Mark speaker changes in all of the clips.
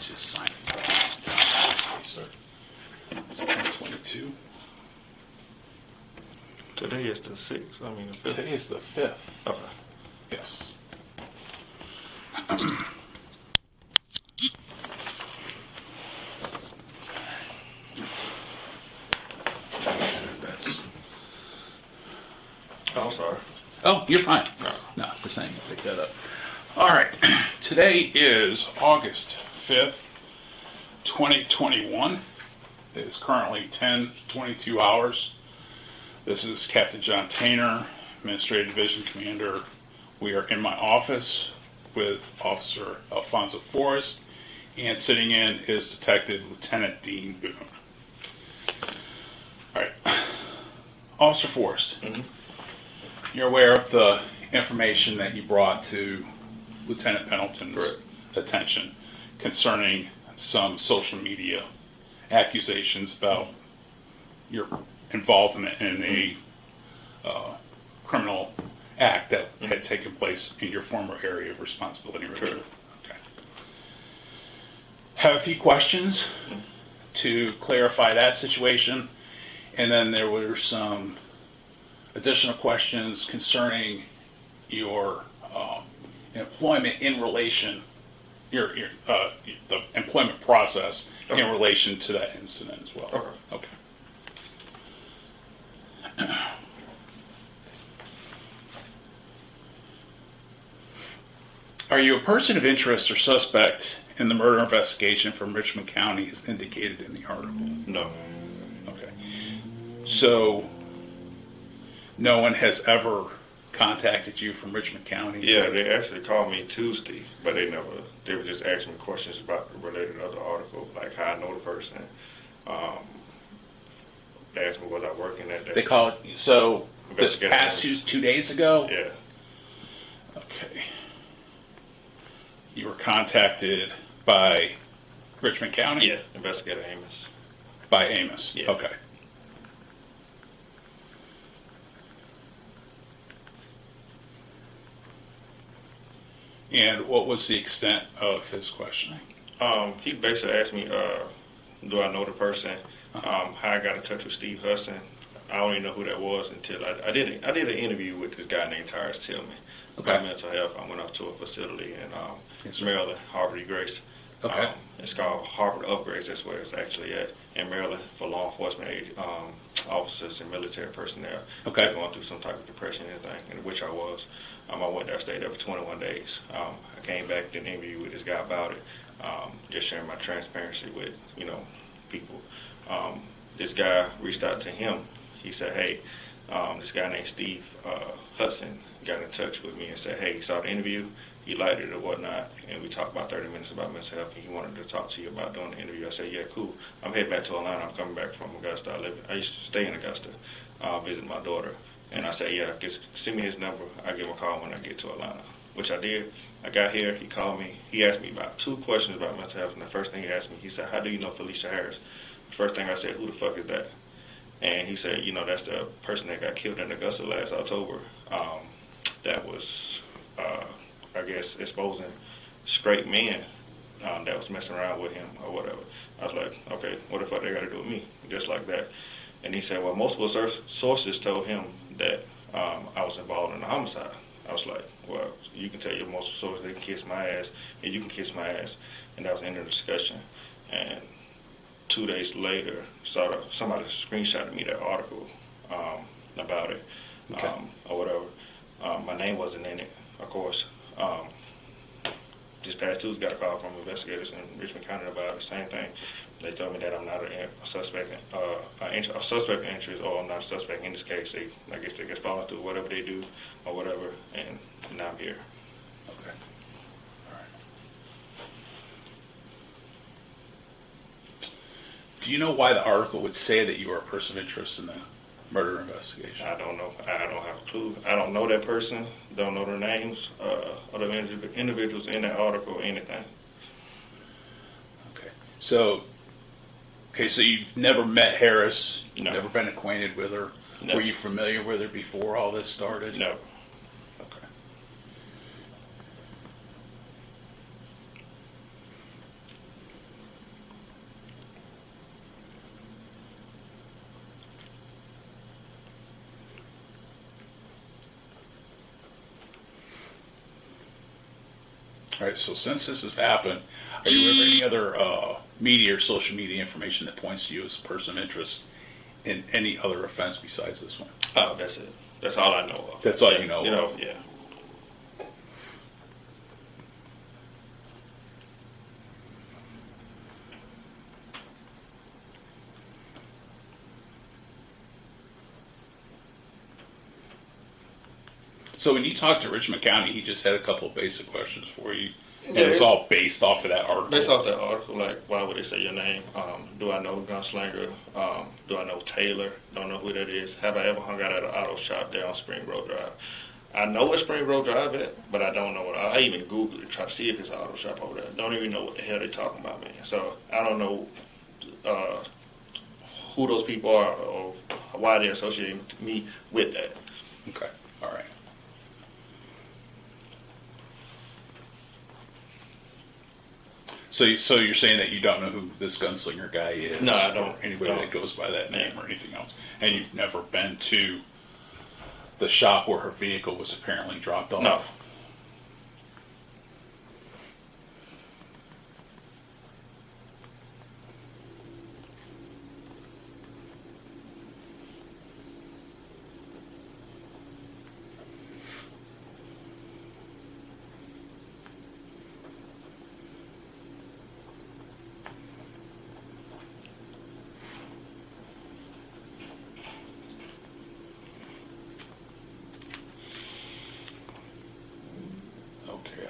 Speaker 1: just sign it. Sir. It's 10/22.
Speaker 2: Today is the 6th. I mean, the 5th.
Speaker 1: Today is the 5th.
Speaker 2: Okay.
Speaker 1: Yes. That's.
Speaker 2: Oh, I'm sorry.
Speaker 1: Oh, you're fine. No, the same. Pick that up. All right. Today is August 5th, 2021. It is currently 10:22 hours. This is Captain John Tainer, Administrative Division Commander. We are in my office with Officer Alphonso Forrest, and sitting in is Detective Lieutenant Dean Boone. All right. Officer Forrest, you're aware of the information that you brought to Lieutenant Pendleton's attention concerning some social media accusations about your involvement in a criminal act that had taken place in your former area of responsibility, Richmond. Okay. Have a few questions to clarify that situation, and then there were some additional questions concerning your employment in relation, the employment process in relation to that incident as well. Okay. Are you a person of interest or suspect in the murder investigation from Richmond County as indicated in the article?
Speaker 2: No.
Speaker 1: Okay. So, no one has ever contacted you from Richmond County?
Speaker 2: Yeah, they actually called me Tuesday, but they were just asking me questions about related to the article, like how I know the person. They asked me was I working that day.
Speaker 1: They called you, so this past 2 days ago?
Speaker 2: Yeah.
Speaker 1: Okay. You were contacted by Richmond County?
Speaker 2: Yeah, Investigator Amos.
Speaker 1: By Amos?
Speaker 2: Yeah.
Speaker 1: Okay. And what was the extent of his questioning?
Speaker 2: He basically asked me, do I know the person? How I got in touch with Steve Hudson. I don't even know who that was until I did an interview with this guy named Tyrus Tillman about mental health. I went up to a facility in Maryland, Harvard Grace.
Speaker 1: Okay.
Speaker 2: It's called Harvard Upgrades. That's where it's actually at in Maryland for law enforcement officers and military personnel.
Speaker 1: Okay.
Speaker 2: They're going through some type of depression and everything, in which I was. I went there, I stayed there for 21 days. I came back, did an interview with this guy about it, just sharing my transparency with, people. This guy reached out to him. He said, hey, this guy named Steve Hudson got in touch with me and said, hey, he saw the interview, he liked it or whatnot, and we talked about 30 minutes about mental health, and he wanted to talk to you about doing the interview. I said, yeah, cool. I'm heading back to Atlanta. I'm coming back from Augusta. I used to stay in Augusta, visit my daughter. And I said, yeah, just send me his number. I'll give him a call when I get to Atlanta, which I did. I got here. He called me. He asked me about 2 questions about mental health. And the first thing he asked me, he said, how do you know Felycya Harris? The first thing I said, who the fuck is that? And he said, that's the person that got killed in Augusta last October. That was, I guess, exposing straight men that was messing around with him or whatever. I was like, okay, what the fuck they got to do with me? Just like that. And he said, well, multiple sources told him that I was involved in a homicide. I was like, well, you can tell your multiple sources they can kiss my ass, and you can kiss my ass. And that was the end of the discussion. And 2 days later, somebody screenshotted me that article about it, or whatever. My name wasn't in it, of course. This past Tuesday, got a call from investigators in Richmond County about the same thing. They told me that I'm not a suspect, a suspect in interest, or I'm not a suspect in this case. I guess they get followed through whatever they do or whatever, and now I'm here.
Speaker 1: Okay. All right. Do you know why the article would say that you are a person of interest in the murder investigation?
Speaker 2: I don't know. I don't have a clue. I don't know that person. Don't know their names, or the individuals in that article or anything.
Speaker 1: Okay. So you've never met Harris? You've
Speaker 2: No.
Speaker 1: never been acquainted with her?
Speaker 2: No.
Speaker 1: Were you familiar with her before all this started?
Speaker 2: No.
Speaker 1: Okay. All right, so since this has happened, are you aware of any other media or social media information that points to you as a person of interest in any other offense besides this one?
Speaker 2: Oh, that's it. That's all I know of.
Speaker 1: That's all you know of?
Speaker 2: Yeah.
Speaker 1: So when you talked to Richmond County, he just had a couple of basic questions for you. And
Speaker 2: Yeah,
Speaker 1: it was all based off of that article.
Speaker 2: Based off that article, like, why would they say your name? Do I know Gunslinger? Do I know Taylor? Don't know who that is. Have I ever hung out at an auto shop there on Spring Road Drive? I know what Spring Road Drive is, but I don't know what. I even Googled it, try to see if it's an auto shop over there. Don't even know what the hell they're talking about, man. So I don't know who those people are or why they're associating me with that.
Speaker 1: Okay, all right. So you're saying that you don't know who this gunslinger guy is?
Speaker 2: No, I don't.
Speaker 1: Or anybody that goes by that name or anything else? And you've never been to the shop where her vehicle was apparently dropped off?
Speaker 2: No.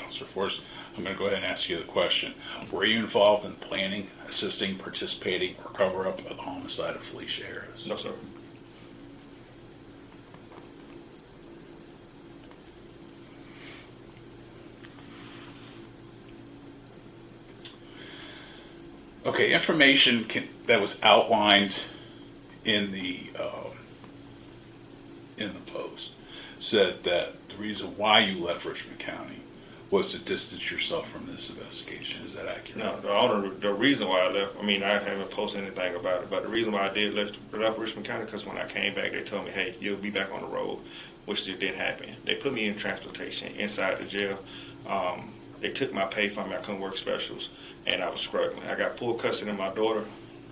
Speaker 1: Officer Forrest, I'm going to go ahead and ask you the question. Were you involved in planning, assisting, participating, or cover-up of the homicide of Felycya Harris?
Speaker 2: No, sir.
Speaker 1: Okay, information that was outlined in the post said that the reason why you left Richmond County was to distance yourself from this investigation. Is that accurate?
Speaker 2: No, the reason why I left, I mean, I haven't posted anything about it, but the reason why I did left Richmond County, because when I came back, they told me, hey, you'll be back on the road, which just didn't happen. They put me in transportation inside the jail. They took my pay from me. I couldn't work specials, and I was struggling. I got full custody of my daughter,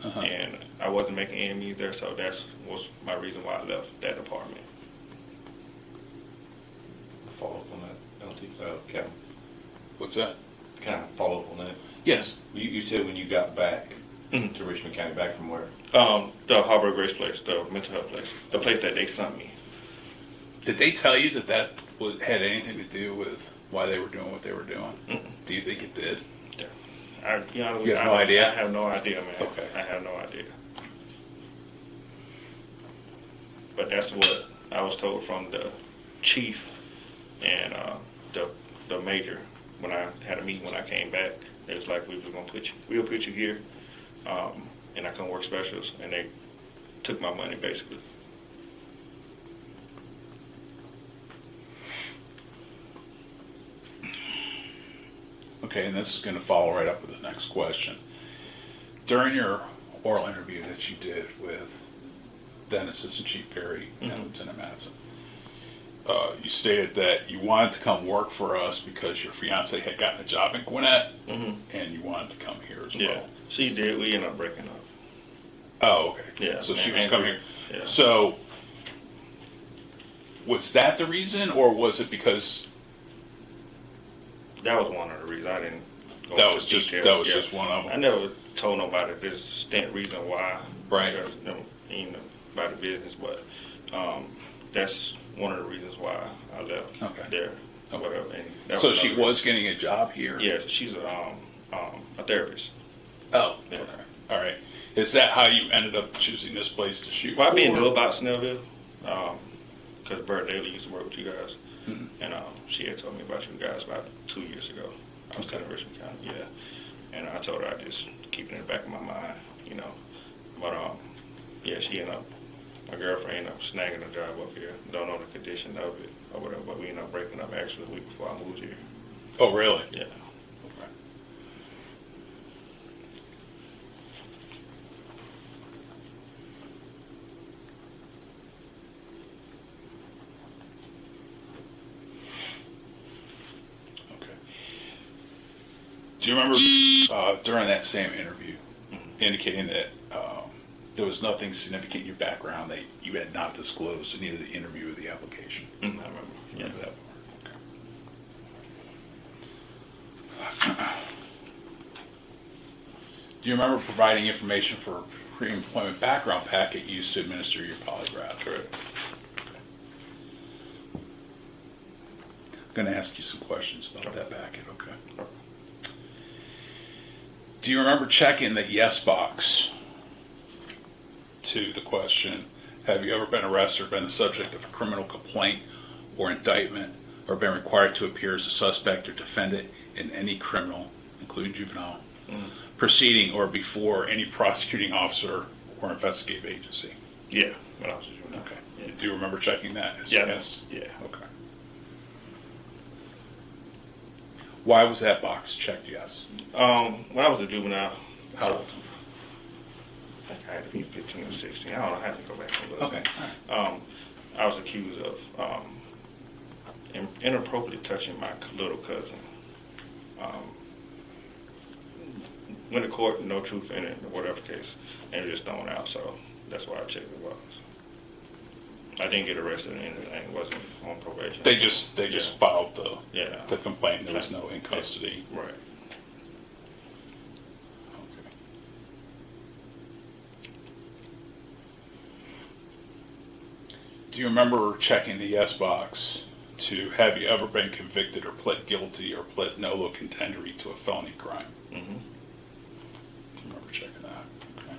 Speaker 2: and I wasn't making ends meet there, so that was my reason why I left that department.
Speaker 3: Follow up on that, Kevin.
Speaker 1: What's that?
Speaker 3: Kind of follow up on that.
Speaker 1: Yes.
Speaker 3: You said when you got back to Richmond County, back from where?
Speaker 2: The Harbor Grace place, the mental health place, the place that they sent me.
Speaker 1: Did they tell you that had anything to do with why they were doing what they were doing? Do you think it did?
Speaker 2: Yeah.
Speaker 1: You have no idea?
Speaker 2: I have no idea, man.
Speaker 1: Okay.
Speaker 2: I have no idea. But that's what I was told from the chief and the major. When I had a meeting when I came back, they was like, we'll put you here, and I couldn't work specials, and they took my money basically.
Speaker 1: Okay, and this is going to follow right up with the next question. During your oral interview that you did with then Assistant Chief Perry and Lieutenant Madsen, you stated that you wanted to come work for us because your fiance had gotten a job in Gwinnett, and you wanted to come here as well.
Speaker 2: Yeah, she did. We ended up breaking up.
Speaker 1: Oh, okay.
Speaker 2: Yeah.
Speaker 1: So she was coming here.
Speaker 2: Yeah.
Speaker 1: So was that the reason, or was it because
Speaker 2: that was one of the reasons. I didn't go
Speaker 1: that
Speaker 2: into
Speaker 1: was just
Speaker 2: details.
Speaker 1: just one of them?
Speaker 2: I never told nobody the distinct reason why.
Speaker 1: Right.
Speaker 2: Because, about the business, but that's one of the reasons why I left there.
Speaker 1: Okay.
Speaker 2: Whatever. And
Speaker 1: So she was getting a job here?
Speaker 2: Yeah, she's a therapist.
Speaker 1: Oh,
Speaker 2: Yeah.
Speaker 1: okay. All right. Is that how you ended up choosing this place to shoot
Speaker 2: Well, I
Speaker 1: for?
Speaker 2: didn't know about Snellville because Bert Daly used to work with you guys, and she had told me about you guys about 2 years ago. I was telling Richmond County, yeah, and I told her I just keep it in the back of my mind, But yeah, she ended up. My girlfriend ended up snagging a job up here. Don't know the condition of it or whatever, but we ended up breaking up actually a week before I moved here.
Speaker 1: Oh, really?
Speaker 2: Yeah.
Speaker 1: Okay. Okay. Do you remember during that same interview indicating that there was nothing significant in your background that you had not disclosed in either the interview or the application?
Speaker 2: I remember.
Speaker 1: You remember that part? Okay. Do you remember providing information for a pre-employment background packet used to administer your polygraph?
Speaker 2: Correct.
Speaker 1: I'm going to ask you some questions about that packet, okay? Do you remember checking the yes box to the question, have you ever been arrested or been the subject of a criminal complaint or indictment or been required to appear as a suspect or defendant in any criminal, including juvenile, proceeding or before any prosecuting officer or investigative agency?
Speaker 2: Yeah, when I was a juvenile.
Speaker 1: Okay.
Speaker 2: Yeah.
Speaker 1: Do you remember checking that?
Speaker 2: Yes. Yeah.
Speaker 1: Okay. Why was that box checked yes?
Speaker 2: When I was a juvenile,
Speaker 1: How old?
Speaker 2: I think I had to be 15 or 16. I don't know. I have to go back and look.
Speaker 1: Okay. All right.
Speaker 2: I was accused of inappropriately touching my little cousin. Went to court, no truth in it, or whatever case, and it was just thrown out. So that's why I checked the box. I didn't get arrested or anything. It wasn't on probation.
Speaker 1: They just filed the complaint. There was no in custody.
Speaker 2: Right.
Speaker 1: Okay. Do you remember checking the yes box to have you ever been convicted or pled guilty or pled nolo contendery to a felony crime?
Speaker 2: Mm-hmm.
Speaker 1: Do you remember checking that? Okay.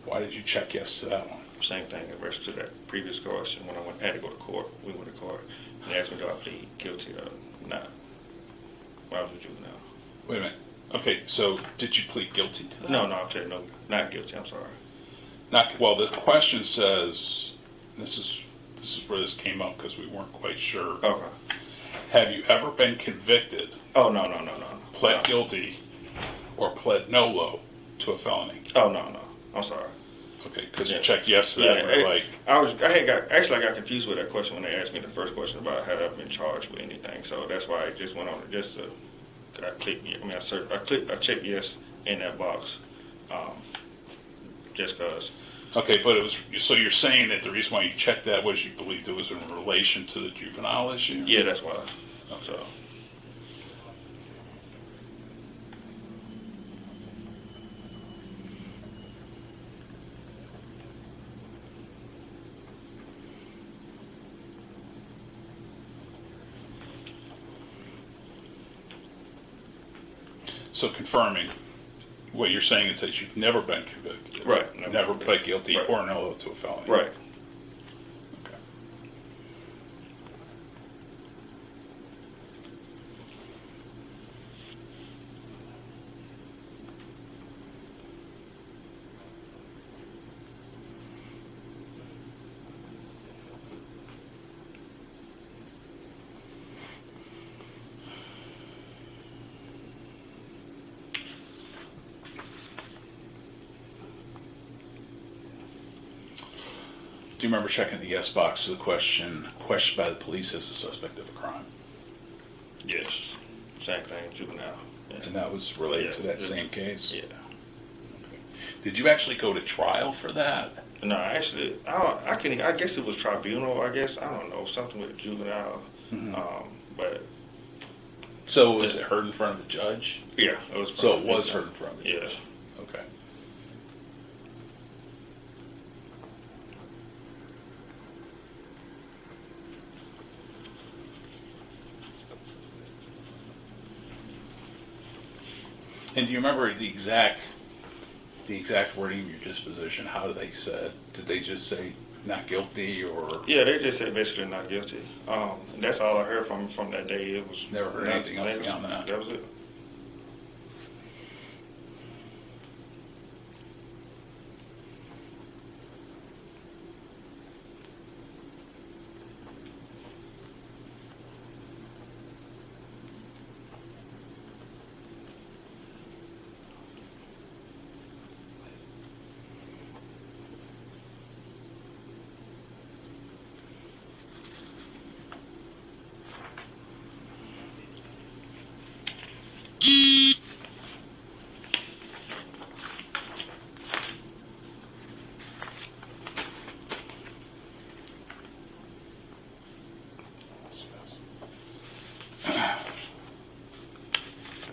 Speaker 1: Why did you check yes to that one?
Speaker 2: Same thing in reference to that previous question. When I had to go to court, we went to court, and they asked me, do I plead guilty or not? When I was a juvenile.
Speaker 1: Wait a minute. Okay, so did you plead guilty to that?
Speaker 2: No, I'm saying no, not guilty. I'm sorry.
Speaker 1: Not well. The question says, this is where this came up because we weren't quite sure.
Speaker 2: Okay.
Speaker 1: Have you ever been convicted?
Speaker 2: Oh, no.
Speaker 1: Pled guilty or pled nolo to a felony?
Speaker 2: Oh, no. I'm sorry.
Speaker 1: Okay, because you checked yes to that.
Speaker 2: I got confused with that question when they asked me the first question about had I been charged with anything. So that's why I just went on I clicked. I checked yes in that box, just because.
Speaker 1: Okay, but it was so you're saying that the reason why you checked that was you believed it was in relation to the juvenile issue?
Speaker 2: Yeah, that's why.
Speaker 1: Okay.
Speaker 2: So.
Speaker 1: So confirming, what you're saying is that you've never been convicted.
Speaker 2: Right.
Speaker 1: Never pled guilty
Speaker 2: Right.
Speaker 1: or nolo to a felony.
Speaker 2: Right.
Speaker 1: Okay. Do you remember checking the yes box to the question, questioned by the police as a suspect of a crime?
Speaker 2: Yes. Same thing, juvenile. Yeah.
Speaker 1: And that was related to that same case?
Speaker 2: Yeah.
Speaker 1: Okay. Did you actually go to trial for that?
Speaker 2: No, actually, I guess it was tribunal. I guess I don't know, something with juvenile.
Speaker 1: Mm-hmm.
Speaker 2: But
Speaker 1: So was it heard in front of the judge?
Speaker 2: yeah, it was.
Speaker 1: So it was heard in front of the
Speaker 2: Yeah.
Speaker 1: judge? Okay. And do you remember the exact wording of your disposition? How did they say? Did they just say not guilty or?
Speaker 2: Yeah, they just said basically not guilty. And that's all I heard from that day. It was
Speaker 1: Never heard anything else beyond that.
Speaker 2: That was it.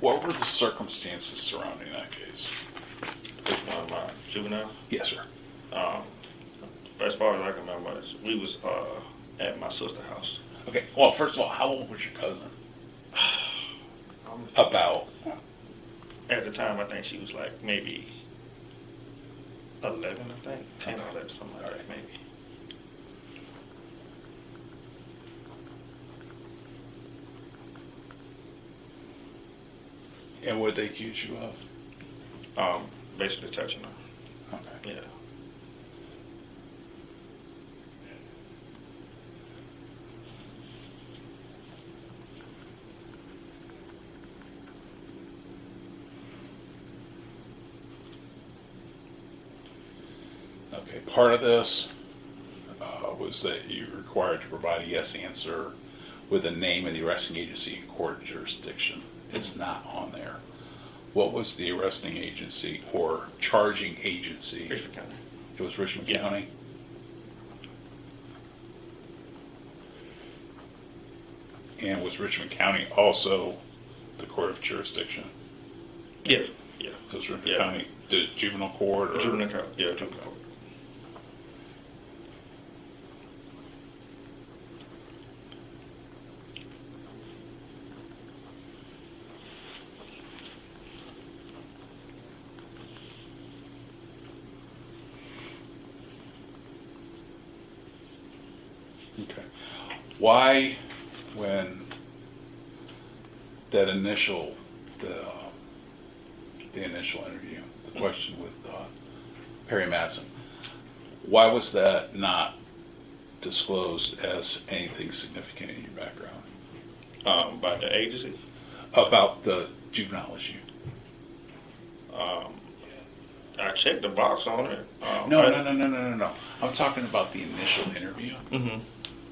Speaker 1: What were the circumstances surrounding that case?
Speaker 2: Which one, my juvenile?
Speaker 1: Yes, sir.
Speaker 2: As far as I can remember, we was at my sister's house.
Speaker 1: Okay. Well, first of all, how old was your cousin? About.
Speaker 2: At the time, I think she was like maybe 11, I think. 10 or 11, something like that, maybe.
Speaker 1: And what they accuse you of?
Speaker 2: Basically touching her.
Speaker 1: Okay.
Speaker 2: Yeah.
Speaker 1: Okay. Part of this was that you were required to provide a yes answer with the name of the arresting agency and court jurisdiction. It's not on there. What was the arresting agency or charging agency?
Speaker 2: Richmond County.
Speaker 1: It was Richmond
Speaker 2: Yeah.
Speaker 1: County? And was Richmond County also the court of jurisdiction?
Speaker 2: Yeah. Yeah.
Speaker 1: Because Richmond
Speaker 2: Yeah.
Speaker 1: County, the juvenile court? Or?
Speaker 2: Juvenile court. Yeah, juvenile court.
Speaker 1: Okay. Why, when that initial, the initial interview, the question with Perry Madsen, why was that not disclosed as anything significant in your background?
Speaker 2: By the agency?
Speaker 1: About the juvenile issue?
Speaker 2: I checked the box on it.
Speaker 1: No. I'm talking about the initial interview.
Speaker 2: Mm-hmm.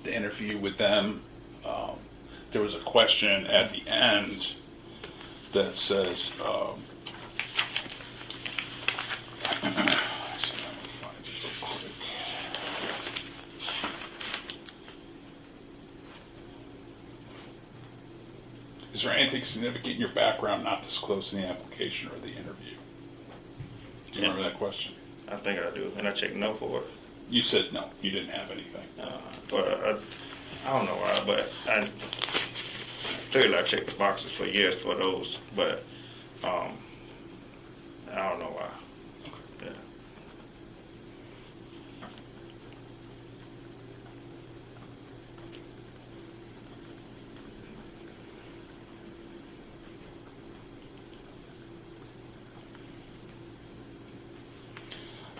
Speaker 1: The interview with them. There was a question at the end that says, is there anything significant in your background not disclosed in the application or the interview? Do you remember that question?
Speaker 2: I think I do, and I checked no for it.
Speaker 1: You said no, you didn't have anything.
Speaker 2: But I don't know why, but clearly I checked the boxes for yes for those, but I don't know why.
Speaker 1: Okay.
Speaker 2: Yeah.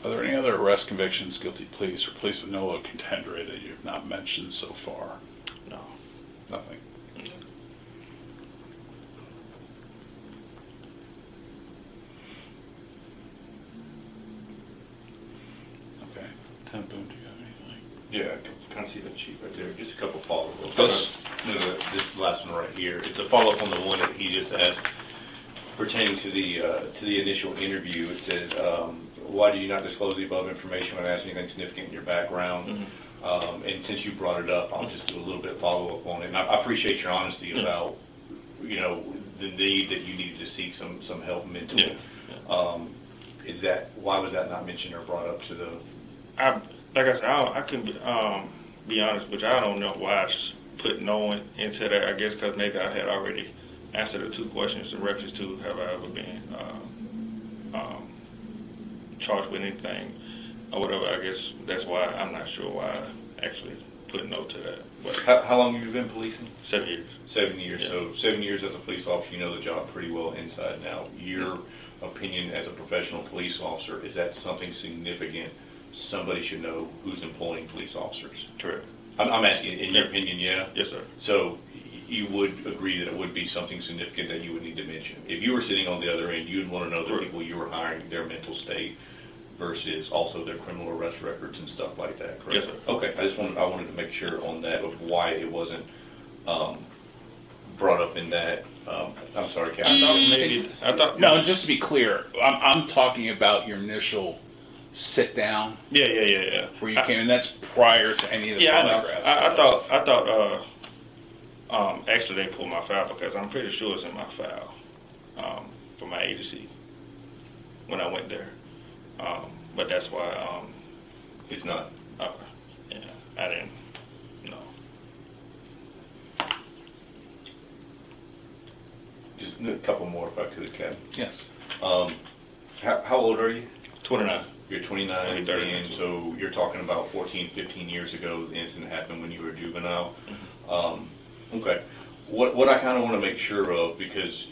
Speaker 1: Are there any other arrest convictions, guilty pleas, or pleas with no low contender that you have not mentioned so far?
Speaker 2: No.
Speaker 1: Nothing. Okay. Tim Boone, do you have anything?
Speaker 3: Yeah, I can kind of see that sheet right there. Just a couple follow-ups.
Speaker 1: This-
Speaker 3: This last one right here. It's a follow-up on the one that he just asked pertaining to the initial interview. It says, why did you not disclose the above information when asked anything significant in your background?
Speaker 2: Mm-hmm.
Speaker 3: And since you brought it up, I'll just do a little bit of follow-up on it. And I appreciate your honesty about, the need that you needed to seek some help mentally.
Speaker 2: Yeah.
Speaker 3: Why was that not mentioned or brought up to the?
Speaker 2: Like I said, I can be honest, but I don't know why I just put no one into that. I guess because maybe I had already answered the two questions in reference to have I ever been charged with anything or whatever. I guess that's why I'm not sure why I actually put no to that. But
Speaker 3: How long have you been policing?
Speaker 2: 7 years.
Speaker 3: 7 years.
Speaker 2: Yeah.
Speaker 3: So 7 years as a police officer, you know the job pretty well inside and out. Your opinion as a professional police officer, is that something significant somebody should know who's employing police officers?
Speaker 2: Correct.
Speaker 3: I'm asking, in your opinion, yeah?
Speaker 2: Yes, sir.
Speaker 3: So you would agree that it would be something significant that you would need to mention? If you were sitting on the other end, you'd want to know the
Speaker 2: Correct.
Speaker 3: people you were hiring, their mental state versus also their criminal arrest records and stuff like that, correct?
Speaker 2: Yes, sir.
Speaker 3: Okay, I wanted to make sure on that of why it wasn't brought up in that. I'm sorry, Captain.
Speaker 2: I thought
Speaker 1: No, just to be clear, I'm talking about your initial sit down
Speaker 2: Yeah.
Speaker 1: where you came, and that's prior to any of the
Speaker 2: Yeah, I know.
Speaker 1: polygraphs.
Speaker 2: I thought actually they pulled my file because I'm pretty sure it's in my file. for my agency when I went there. But that's why
Speaker 3: It's not.
Speaker 2: Yeah, I didn't. No.
Speaker 3: Just a couple more if I could, Kevin.
Speaker 1: Yes.
Speaker 3: How old are you?
Speaker 2: 29.
Speaker 3: You're 29,
Speaker 2: Maybe 30.
Speaker 3: and so you're talking about 14, 15 years ago, the incident happened when you were a juvenile. Okay. What I kind of want to make sure of, because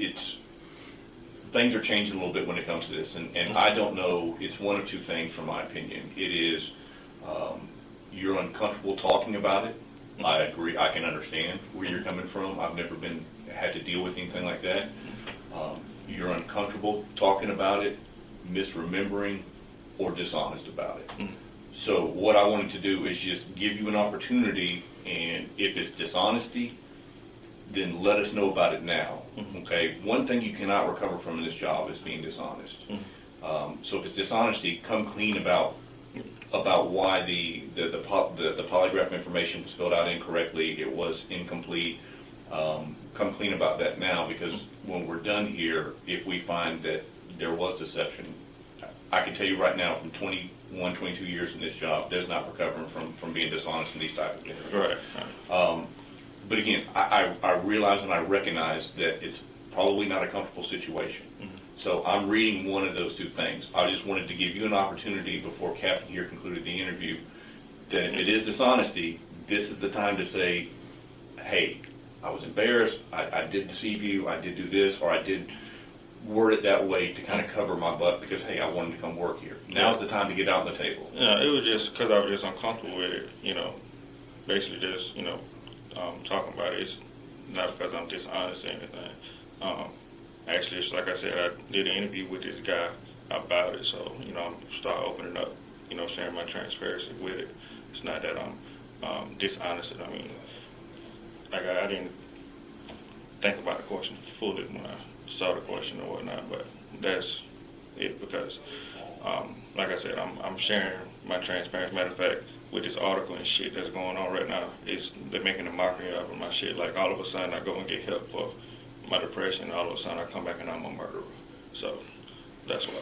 Speaker 3: things are changing a little bit when it comes to this, and I don't know, it's one of two things from my opinion. It is you're uncomfortable talking about it. I agree. I can understand where you're coming from. I've never had to deal with anything like that. You're uncomfortable talking about it, misremembering, or dishonest about it. So what I wanted to do is just give you an opportunity, and if it's dishonesty, then let us know about it now. Okay? One thing you cannot recover from in this job is being dishonest. So if it's dishonesty, come clean about why the polygraph information was filled out incorrectly, it was incomplete. Come clean about that now, because when we're done here, if we find that there was deception, I can tell you right now, from 21, 22 years in this job, there's not recovering from being dishonest in these type of things.
Speaker 2: Right.
Speaker 3: But again, I realize and I recognize that it's probably not a comfortable situation. So I'm reading one of those two things. I just wanted to give you an opportunity before Captain here concluded the interview, that if it is dishonesty, this is the time to say, hey, I was embarrassed, I did deceive you, I did do this, or I did word it that way to kind of cover my butt because, hey, I wanted to come work here. Now's the time to get out on the table.
Speaker 2: Yeah, it was just because I was just uncomfortable with it, basically just, talking about it. It's not because I'm dishonest or anything. Actually, it's like I said, I did an interview with this guy about it, so, I'm start opening up, sharing my transparency with it. It's not that I'm dishonest. I mean, like I didn't think about the question fully when I saw the question or whatnot, but that's it because, like I said, I'm sharing my transparency. Matter of fact, with this article and shit that's going on right now, they're making a mockery out of my shit. Like all of a sudden I go and get help for my depression, and all of a sudden I come back and I'm a murderer. So that's why.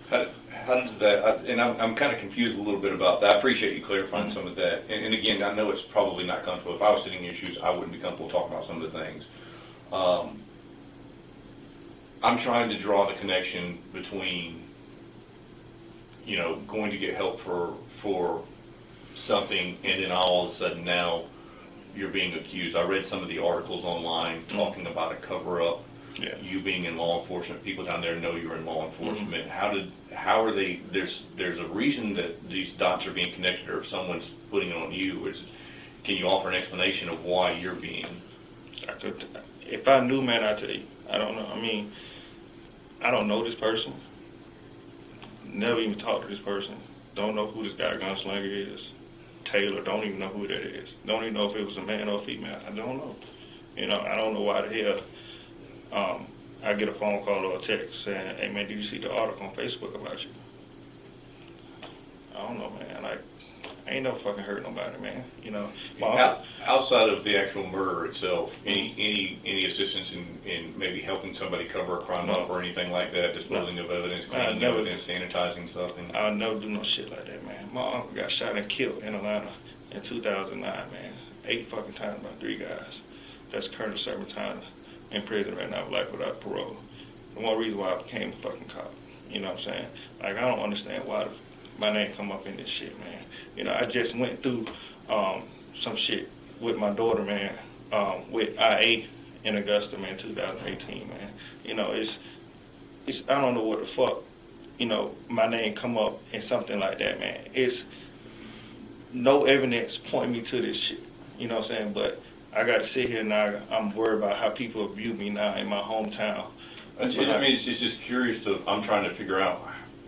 Speaker 3: How does that, and I'm kind of confused a little bit about that. I appreciate you clarifying some of that. And again, I know it's probably not comfortable. If I was sitting in your shoes, I wouldn't be comfortable talking about some of the things. I'm trying to draw the connection between, going to get help for something, and then all of a sudden now you're being accused. I read some of the articles online talking about a cover-up. Yeah. You being in law enforcement, people down there know you're in law enforcement. How are they? There's a reason that these dots are being connected, or if someone's putting it on you. Can you offer an explanation of why you're being?
Speaker 2: If I knew, man, I'd tell you. I don't know. I mean, I don't know this person. Never even talked to this person. Don't know who this guy gunslinger is. Taylor, don't even know who that is. Don't even know if it was a man or a female. I don't know. I don't know why the hell. I get a phone call or a text saying, hey, man, did you see the article on Facebook about you? I don't know, man. Like, I ain't never fucking hurt nobody, man.
Speaker 3: Outside of the actual murder itself, any assistance in maybe helping somebody cover a crime up or anything like that, disposing of evidence, cleaning evidence, sanitizing something?
Speaker 2: I'll never do no shit like that, man. My uncle got shot and killed in Atlanta in 2009, man. 8 fucking times by 3 guys. That's currently serving time in prison right now, life without parole. The one reason why I became a fucking cop. You know what I'm saying? Like, I don't understand why my name come up in this shit, man. I just went through some shit with my daughter, man, with IA in Augusta, man, 2018, man. It's I don't know what the fuck, my name come up in something like that, man. It's no evidence pointing me to this shit. You know what I'm saying? But I got to sit here now. I'm worried about how people view me now in my hometown.
Speaker 3: It's just curious. I'm trying to figure out,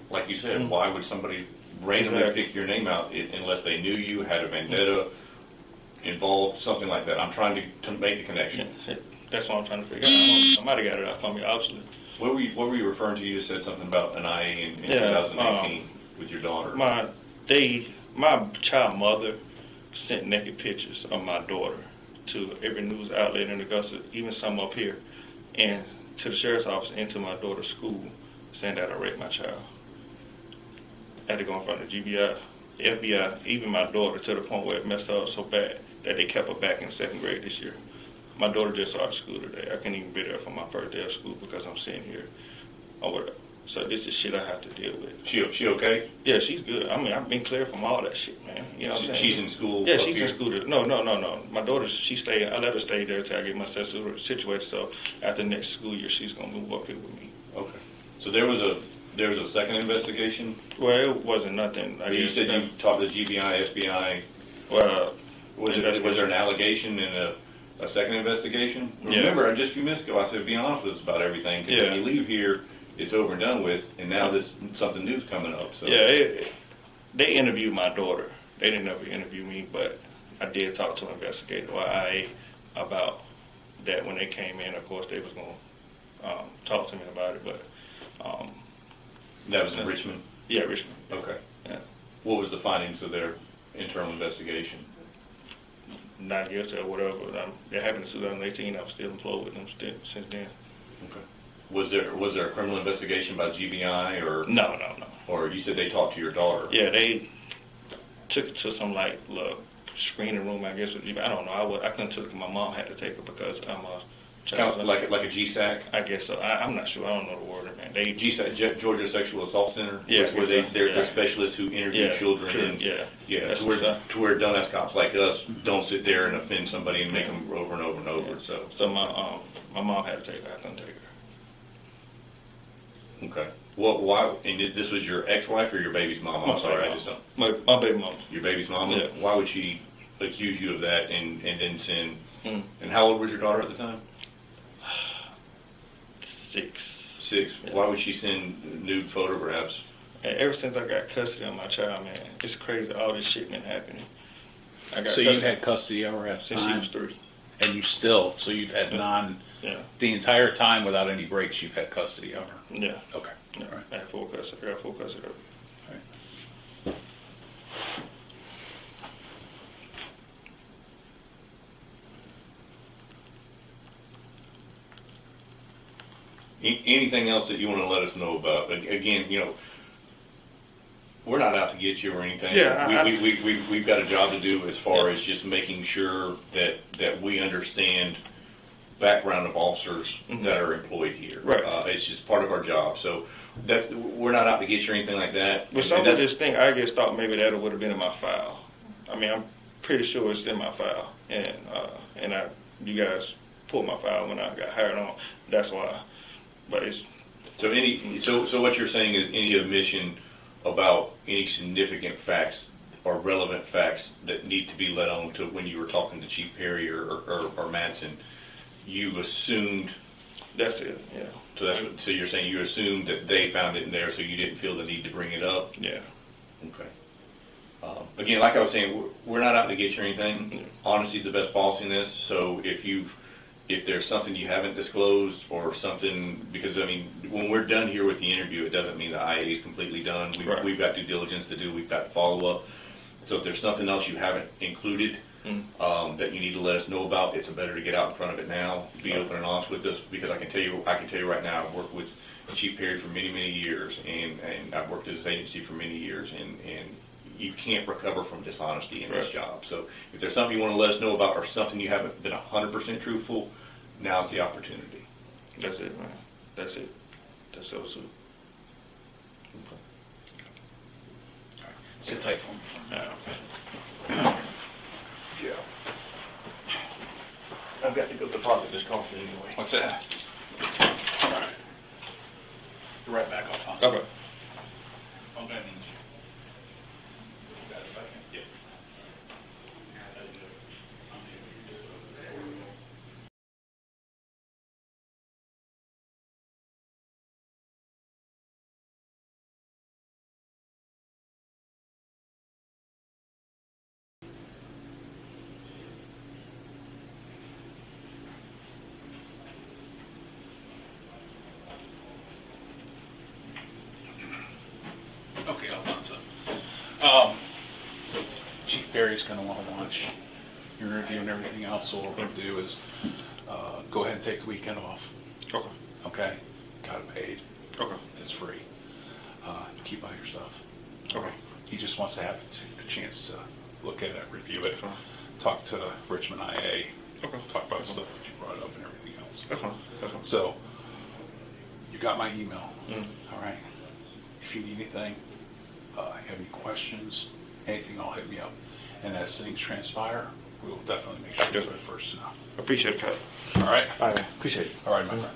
Speaker 3: like you said, why would somebody randomly pick your name out unless they knew you, had a vendetta involved, something like that? I'm trying to make the connection.
Speaker 2: That's what I'm trying to figure out. Somebody got it out for me, obviously.
Speaker 3: What were you referring to? You just said something about an IA in 2018 with your daughter. My
Speaker 2: child mother sent naked pictures of my daughter to every news outlet in Augusta, even some up here, and to the sheriff's office and to my daughter's school saying that I raped my child. I had to go in front of the GBI, the FBI, even my daughter, to the point where it messed her up so bad that they kept her back in 2nd grade this year. My daughter just started school today. I can't even be there for my first day of school because I'm sitting here over there. So this is shit I have to deal with.
Speaker 3: She okay?
Speaker 2: Yeah, she's good. I mean, I've been clear from all that shit, man. You know what I'm saying?
Speaker 3: She's in school.
Speaker 2: Yeah, she's in school. No. My daughter, she stayed. I let her stay there till I get myself situated. So after next school year, she's gonna move up here with me.
Speaker 3: Okay. So there was a second investigation.
Speaker 2: Well, it wasn't nothing.
Speaker 3: You said you talked to GBI, FBI.
Speaker 2: Well,
Speaker 3: was there an allegation in a second investigation?
Speaker 2: Yeah.
Speaker 3: Remember, just a few minutes ago, I said be honest with us about everything. Because when you leave here, it's over and done with, and now something new's coming up. So.
Speaker 2: Yeah, they interviewed my daughter. They didn't ever interview me, but I did talk to an investigator or IA about that when they came in. Of course, they was going to talk to me about it, but
Speaker 3: that was in Richmond.
Speaker 2: Yeah, Richmond.
Speaker 3: Okay.
Speaker 2: Yeah.
Speaker 3: What was the findings of their internal investigation?
Speaker 2: Not guilty or whatever. It happened in 2018. I was still employed with them since then.
Speaker 3: Okay. Was there a criminal investigation by GBI or
Speaker 2: no?
Speaker 3: Or you said they talked to your daughter?
Speaker 2: Yeah, they took it to some like little screening room, I guess. I don't know. I couldn't take it. My mom had to take it because I'm a child.
Speaker 3: Like a GSAC?
Speaker 2: I guess so. I'm not sure. I don't know the word, man.
Speaker 3: GSAC, Georgia Sexual Assault Center.
Speaker 2: Yeah,
Speaker 3: where they're specialists who interview children. To where dumbass cops like us don't sit there and offend somebody and make them over and over and over.
Speaker 2: Yeah. So my mom had to take her. I couldn't take her.
Speaker 3: Okay. Well, why? And this was your ex-wife or your baby's mom? I'm sorry, I just don't.
Speaker 2: My baby mom.
Speaker 3: Your baby's mom?
Speaker 2: Yeah.
Speaker 3: Why would she accuse you of that and then send? And how old was your daughter at the time?
Speaker 2: 6.
Speaker 3: 6. Yeah. Why would she send nude photographs?
Speaker 2: And ever since I got custody of my child, man, it's crazy. All this shit been happening.
Speaker 1: So you've had custody of her at the
Speaker 2: since
Speaker 1: time?
Speaker 2: She was 3.
Speaker 1: And so you've had the entire time without any breaks, you've had custody of her?
Speaker 2: Yeah.
Speaker 1: Okay.
Speaker 2: Yeah. All right. I had full custody. I got full custody of her.
Speaker 1: All right.
Speaker 3: Anything else that you want to let us know about? Again, we're not out to get you or anything.
Speaker 2: Yeah,
Speaker 3: we've got a job to do as far as just making sure that we understand background of officers that are employed here.
Speaker 2: Right.
Speaker 3: It's just part of our job. So we're not out to get you or anything like that.
Speaker 2: But some of this thing, I just thought maybe that would have been in my file. I mean, I'm pretty sure it's in my file, and you guys pulled my file when I got hired on. That's why. But it's
Speaker 3: so what you're saying is any admission about any significant facts or relevant facts that need to be let on to when you were talking to Chief Perry or Madsen, you assumed.
Speaker 2: That's it. Yeah.
Speaker 3: So you're saying you assumed that they found it in there, so you didn't feel the need to bring it up.
Speaker 2: Yeah.
Speaker 3: Okay. Again, like I was saying, we're not out to get you or anything. Yeah. Honesty is the best policy in this. So if there's something you haven't disclosed or something, because I mean, when we're done here with the interview, it doesn't mean the IA is completely done. We've got due diligence to do. We've got follow up. So if there's something else you haven't included that you need to let us know about, it's better to get out in front of it now. Be open and honest with us, because I can tell you right now, I've worked with Chief Perry for many, many years, and I've worked at his agency for many years, and you can't recover from dishonesty in this job. So if there's something you want to let us know about or something you haven't been 100% truthful, now's the opportunity.
Speaker 2: That's it, man. That's it. That's so soon.
Speaker 1: Okay. All right. Sit tight for me.
Speaker 3: Yeah. I've got to go deposit this coffee anyway.
Speaker 1: What's that? All right. Be right back, Alphonso.
Speaker 2: Okay.
Speaker 1: Okay. You got a second? Yeah. Okay, Alphonso. Chief Perry's going to want to watch your interview and everything else, so what we're going to do is go ahead and take the weekend off.
Speaker 2: Okay.
Speaker 1: Okay? Got it paid.
Speaker 2: Okay.
Speaker 1: It's free. Keep all your stuff.
Speaker 2: Okay.
Speaker 1: He just wants to have a chance to look at it, review it,
Speaker 2: Fine.
Speaker 1: talk to Richmond IA,
Speaker 2: Okay.
Speaker 1: talk about the stuff that you brought up and everything else.
Speaker 2: That's fine. That's fine.
Speaker 1: So, you got my email,
Speaker 2: Mm.
Speaker 1: all right? If you need anything, have any questions, anything, I'll hit me up. And as things transpire, we will definitely make sure you're the first to know.
Speaker 2: Appreciate it, Pat.
Speaker 1: All right?
Speaker 2: All right, man. Appreciate it.
Speaker 1: All right, my friend.